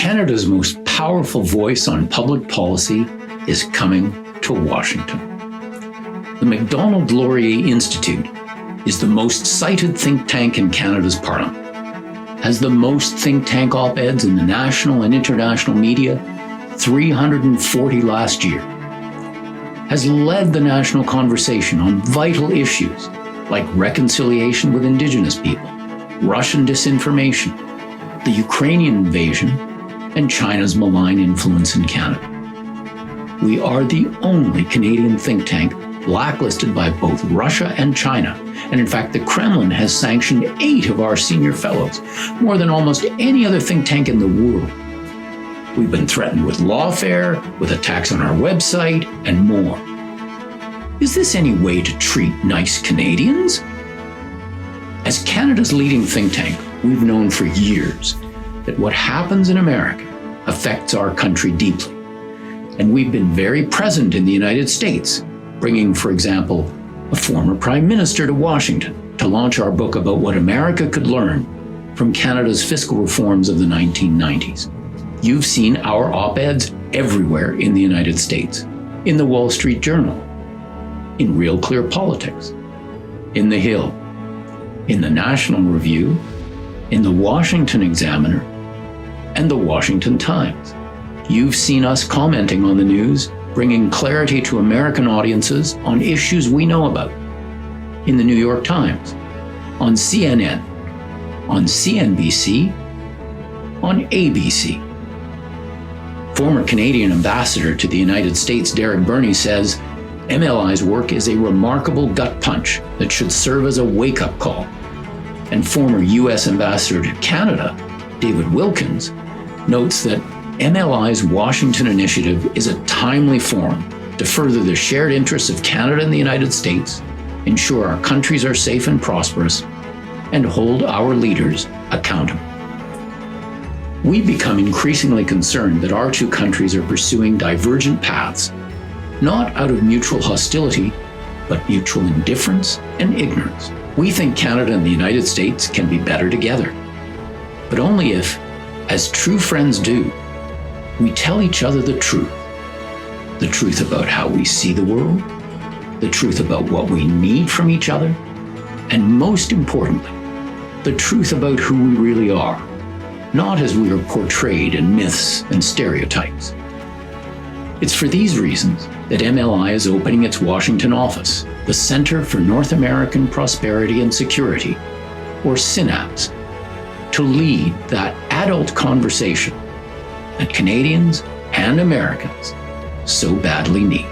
Canada's most powerful voice on public policy is coming to Washington. The Macdonald-Laurier Institute is the most cited think tank in Canada's Parliament, has the most think tank op-eds in the national and international media, 340 last year, has led the national conversation on vital issues like reconciliation with Indigenous people, Russian disinformation, the Ukrainian invasion, and China's malign influence in Canada. We are the only Canadian think tank blacklisted by both Russia and China. And in fact, the Kremlin has sanctioned 8 of our senior fellows, more than almost any other think tank in the world. We've been threatened with lawfare, with attacks on our website, and more. Is this any way to treat nice Canadians? As Canada's leading think tank, we've known for years that what happens in America affects our country deeply. And we've been very present in the United States, bringing, for example, a former prime minister to Washington to launch our book about what America could learn from Canada's fiscal reforms of the 1990s. You've seen our op-eds everywhere in the United States, in the Wall Street Journal, in Real Clear Politics, in The Hill, in the National Review, in the Washington Examiner, and the Washington Times. You've seen us commenting on the news, bringing clarity to American audiences on issues we know about, in the New York Times, on CNN, on CNBC, on ABC. Former Canadian ambassador to the United States, Derek Burney, says, MLI's work is a remarkable gut punch that should serve as a wake-up call. And former US ambassador to Canada, David Wilkins, notes that MLI's Washington initiative is a timely forum to further the shared interests of Canada and the United States, ensure our countries are safe and prosperous, and hold our leaders accountable. We've become increasingly concerned that our two countries are pursuing divergent paths, not out of mutual hostility, but mutual indifference and ignorance. We think Canada and the United States can be better together, but only if, as true friends do, we tell each other the truth about how we see the world, the truth about what we need from each other, and most importantly, the truth about who we really are, not as we are portrayed in myths and stereotypes. It's for these reasons that MLI is opening its Washington office, the Center for North American Prosperity and Security, or CNAPS, to lead that adult conversation that Canadians and Americans so badly need.